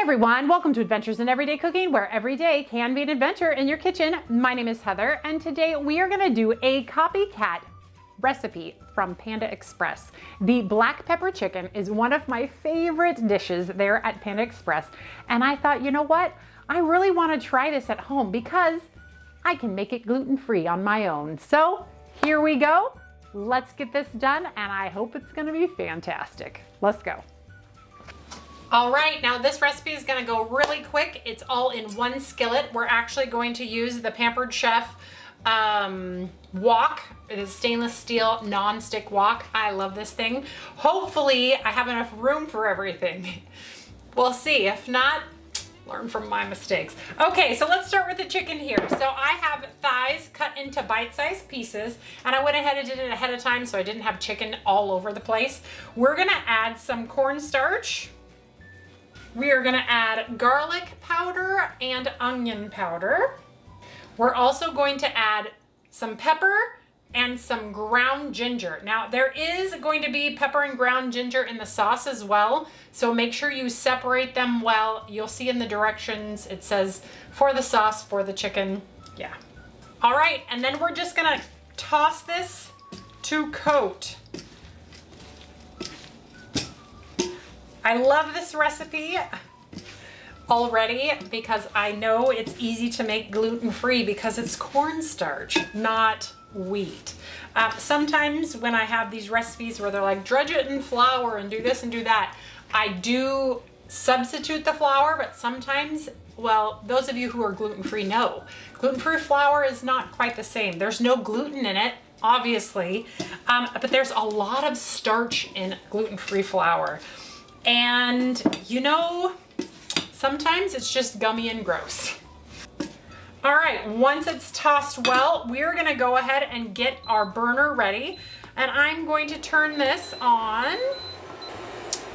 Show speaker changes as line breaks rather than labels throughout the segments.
everyone, welcome to Adventures in Everyday Cooking, where every day can be an adventure in your kitchen. My name is Heather, and today we are gonna do a copycat recipe from Panda Express. The black pepper chicken is one of my favorite dishes there at Panda Express, and I thought, you know what? I really wanna try this at home because I can make it gluten-free on my own. So here we go. Let's get this done, and I hope it's gonna be fantastic. Let's go. All right, now this recipe is gonna go really quick. It's all in one skillet. We're actually going to use the Pampered Chef wok. It is stainless steel non-stick wok. I love this thing. Hopefully I have enough room for everything. We'll see. If not, learn from my mistakes. Okay, so let's start with the chicken here. So I have thighs cut into bite-sized pieces, and I went ahead and did it ahead of time so I didn't have chicken all over the place. We're gonna add some cornstarch. We are gonna add garlic powder and onion powder. We're also going to add some pepper and some ground ginger. Now there is going to be pepper and ground ginger in the sauce as well, so make sure you separate them well. You'll see in the directions, it says for the sauce, for the chicken, yeah. All right, and then we're just gonna toss this to coat. I love this recipe already because I know it's easy to make gluten-free because it's cornstarch, not wheat. Sometimes when I have these recipes where they're like, drudge it in flour and do this and do that, I do substitute the flour, but sometimes, well, those of you who are gluten-free know, gluten-free flour is not quite the same. There's no gluten in it, obviously, but there's a lot of starch in gluten-free flour. And you know, sometimes it's just gummy and gross. All right, once it's tossed well, we're gonna go ahead and get our burner ready. And I'm going to turn this on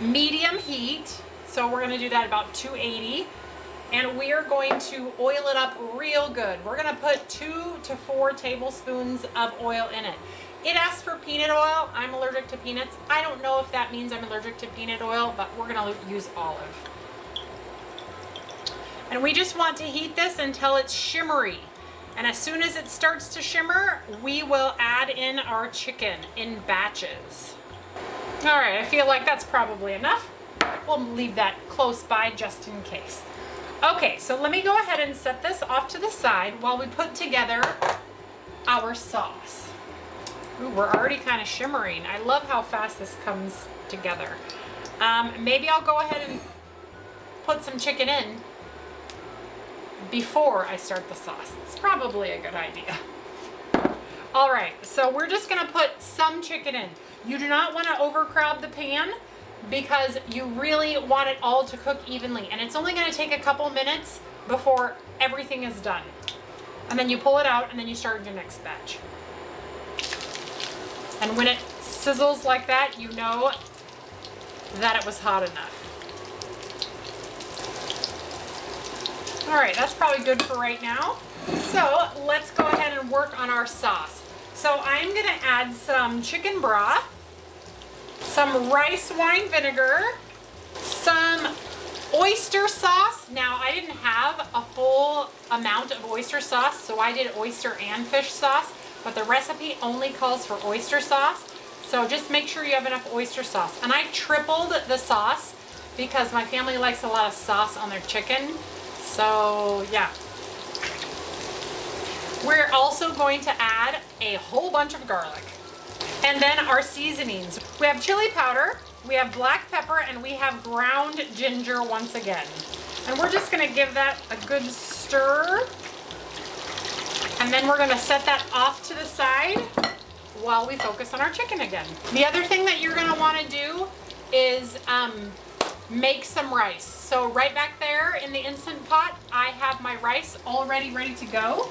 medium heat. So we're gonna do that about 280. And we are going to oil it up real good. We're gonna put 2 to 4 tablespoons of oil in it. It asks for peanut oil. I'm allergic to peanuts. I don't know if that means I'm allergic to peanut oil, but we're gonna use olive. And we just want to heat this until it's shimmery. And as soon as it starts to shimmer, we will add in our chicken in batches. All right, I feel like that's probably enough. We'll leave that close by just in case. Okay, so let me go ahead and set this off to the side while we put together our sauce. Ooh, we're already kind of shimmering. I love how fast this comes together. Maybe I'll go ahead and put some chicken in before I start the sauce. It's probably a good idea. All right, so we're just gonna put some chicken in. You do not wanna overcrowd the pan because you really want it all to cook evenly. And it's only gonna take a couple minutes before everything is done. And then you pull it out and then you start your next batch. And when it sizzles like that, you know that it was hot enough. All right, that's probably good for right now. So let's go ahead and work on our sauce. So I'm gonna add some chicken broth, some rice wine vinegar, some oyster sauce. Now I didn't have a full amount of oyster sauce, so I did oyster and fish sauce. But the recipe only calls for oyster sauce. So just make sure you have enough oyster sauce. And I tripled the sauce because my family likes a lot of sauce on their chicken. So yeah. We're also going to add a whole bunch of garlic. And then our seasonings. We have chili powder, we have black pepper, and we have ground ginger once again. And we're just gonna give that a good stir. And then we're gonna set that off to the side while we focus on our chicken again. The other thing that you're gonna wanna do is make some rice. So right back there in the Instant Pot, I have my rice already ready to go.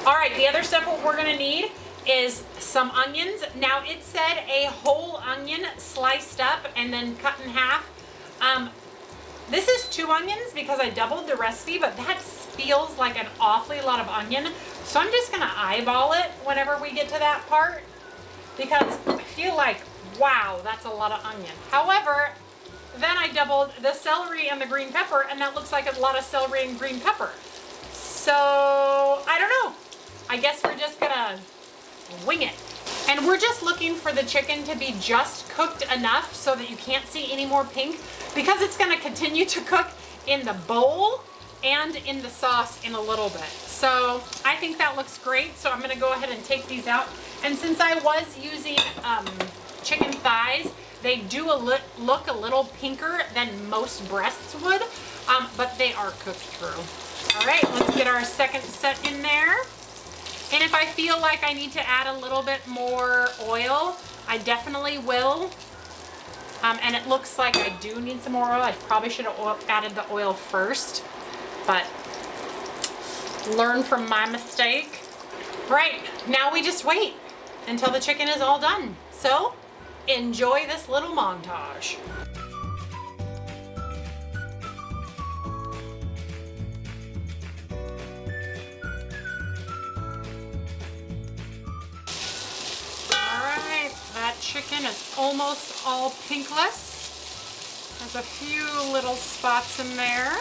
All right, the other stuff what we're gonna need is some onions. Now it said a whole onion sliced up and then cut in half. This is 2 onions because I doubled the recipe, but that feels like an awfully lot of onion. So I'm just gonna eyeball it whenever we get to that part because I feel like, wow, that's a lot of onion. However, then I doubled the celery and the green pepper, and that looks like a lot of celery and green pepper. So, I don't know. I guess we're just gonna wing it. And we're just looking for the chicken to be just cooked enough so that you can't see any more pink, because it's gonna continue to cook in the bowl and in the sauce in a little bit. So I think that looks great. So I'm gonna go ahead and take these out. And since I was using chicken thighs, they do look a little pinker than most breasts would, but they are cooked through. All right, let's get our second set in there. And if I feel like I need to add a little bit more oil, I definitely will. And it looks like I do need some more oil. I probably should have added the oil first, but learn from my mistake. Right, now we just wait until the chicken is all done. So enjoy this little montage. Chicken is almost all pinkless. There's a few little spots in there.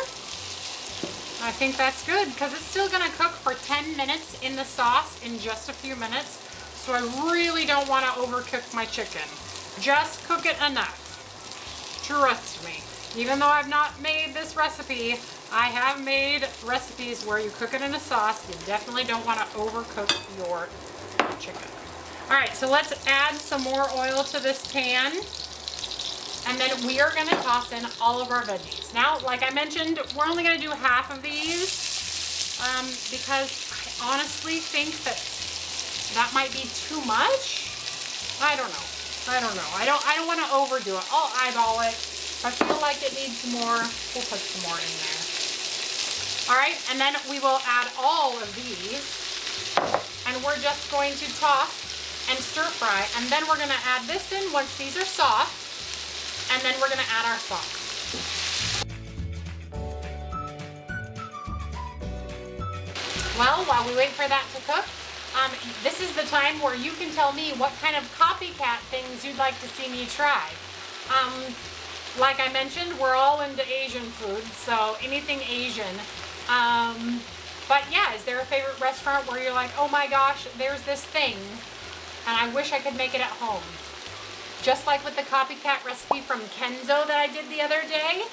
I think that's good because it's still going to cook for 10 minutes in the sauce in just a few minutes. So I really don't want to overcook my chicken. Just cook it enough. Trust me. Even though I've not made this recipe, I have made recipes where you cook it in a sauce. You definitely don't want to overcook your chicken. All right, so let's add some more oil to this pan. And then we are gonna toss in all of our veggies. Now, like I mentioned, we're only gonna do half of these because I honestly think that might be too much. I don't know. I don't wanna overdo it. I'll eyeball it. If I feel like it needs more, we'll put some more in there. All right, and then we will add all of these. And we're just going to toss and stir fry, and then we're gonna add this in once these are soft, and then we're gonna add our sauce. Well, while we wait for that to cook, this is the time where you can tell me what kind of copycat things you'd like to see me try. Like I mentioned, we're all into Asian food, so anything Asian. But yeah, is there a favorite restaurant where you're like, oh my gosh, there's this thing, and I wish I could make it at home? Just like with the copycat recipe from Kenzo that I did the other day,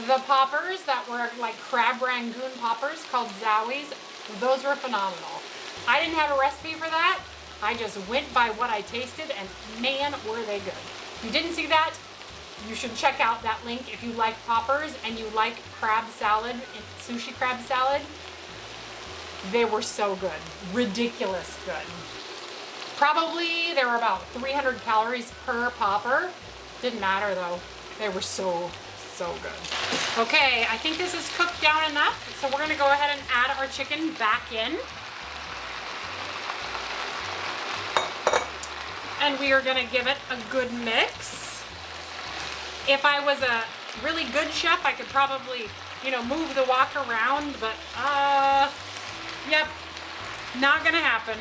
the poppers that were like crab rangoon poppers called Zowies, those were phenomenal. I didn't have a recipe for that. I just went by what I tasted, and man, were they good. If you didn't see that, you should check out that link if you like poppers and you like crab salad, sushi crab salad. They were so good, ridiculous good. Probably there were about 300 calories per popper. Didn't matter though. They were so good. Okay, I think this is cooked down enough. So we're gonna go ahead and add our chicken back in. And we are gonna give it a good mix. If I was a really good chef, I could probably, move the wok around, but yep, not gonna happen.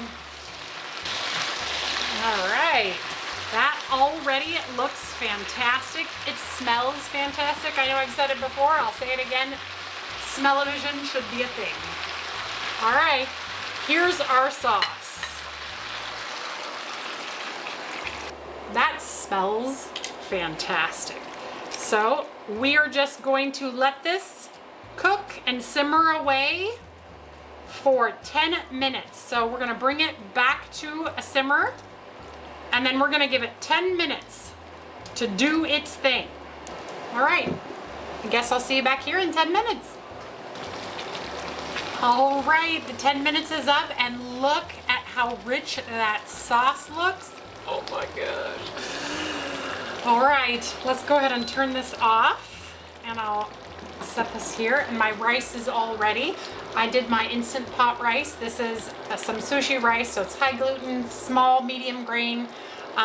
All right, that already looks fantastic. It smells fantastic. I know I've said it before, I'll say it again. Smell-o-vision should be a thing. All right, here's our sauce. That smells fantastic. So we are just going to let this cook and simmer away for 10 minutes. So we're gonna bring it back to a simmer, and then we're gonna give it 10 minutes to do its thing. All right, I guess I'll see you back here in 10 minutes. All right, the 10 minutes is up, and look at how rich that sauce looks. Oh my gosh. All right, let's go ahead and turn this off, and I'll set this here. And my rice is all ready. I did my Instant Pot rice. This is some sushi rice, so it's high gluten, small, medium grain,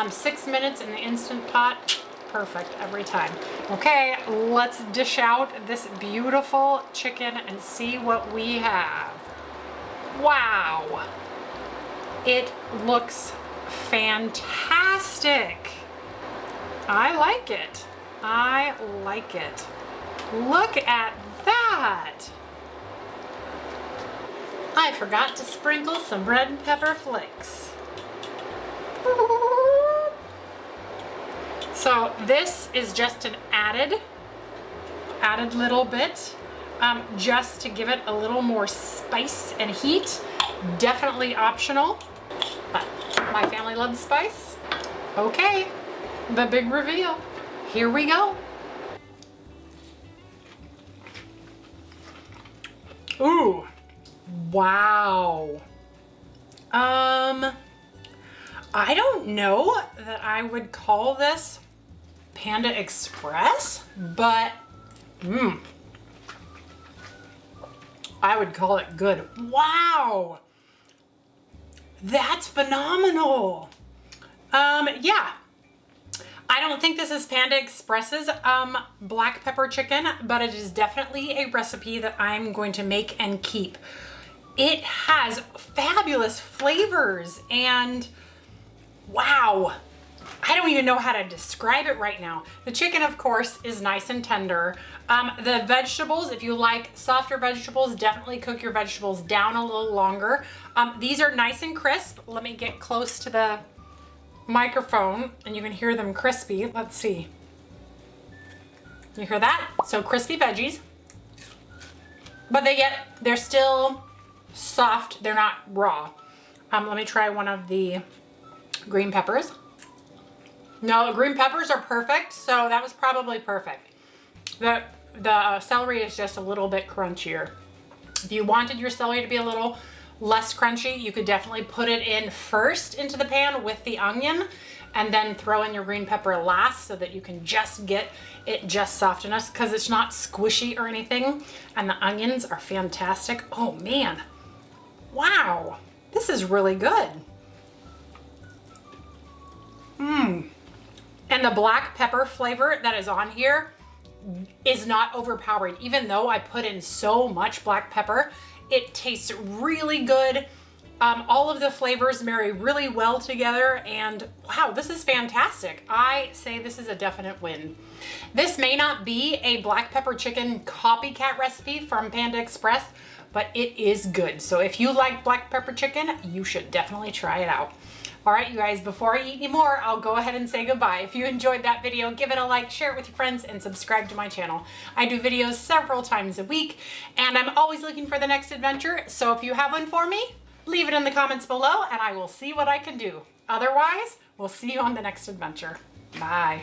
6 minutes in the Instant Pot. Perfect every time. Okay, let's dish out this beautiful chicken and see what we have. Wow, it looks fantastic. I like it. I like it. Look at that. I forgot to sprinkle some red and pepper flakes. So this is just an added little bit, just to give it a little more spice and heat. Definitely optional, but my family loves spice. Okay, the big reveal. Here we go. Ooh, wow. I don't know that I would call this Panda Express, but I would call it good. Wow, that's phenomenal. Yeah, I don't think this is Panda Express's black pepper chicken, but it is definitely a recipe that I'm going to make and keep. It has fabulous flavors and wow, I don't even know how to describe it right now. The chicken, of course, is nice and tender. The vegetables, if you like softer vegetables, definitely cook your vegetables down a little longer. These are nice and crisp. Let me get close to the microphone and you can hear them crispy. Let's see. You hear that? So crispy veggies, but they're still soft. They're not raw. Let me try one of the green peppers. No, the green peppers are perfect, so that was probably perfect. The celery is just a little bit crunchier. If you wanted your celery to be a little less crunchy, you could definitely put it in first into the pan with the onion and then throw in your green pepper last so that you can just get it just soft enough because it's not squishy or anything. And the onions are fantastic. Oh man, wow, this is really good. And the black pepper flavor that is on here is not overpowering. Even though I put in so much black pepper, it tastes really good. All of the flavors marry really well together and wow, this is fantastic. I say this is a definite win. This may not be a black pepper chicken copycat recipe from Panda Express, but it is good. So if you like black pepper chicken, you should definitely try it out. All right, you guys, before I eat any more, I'll go ahead and say goodbye. If you enjoyed that video, give it a like, share it with your friends, and subscribe to my channel. I do videos several times a week, and I'm always looking for the next adventure. So if you have one for me, leave it in the comments below, and I will see what I can do. Otherwise, we'll see you on the next adventure. Bye.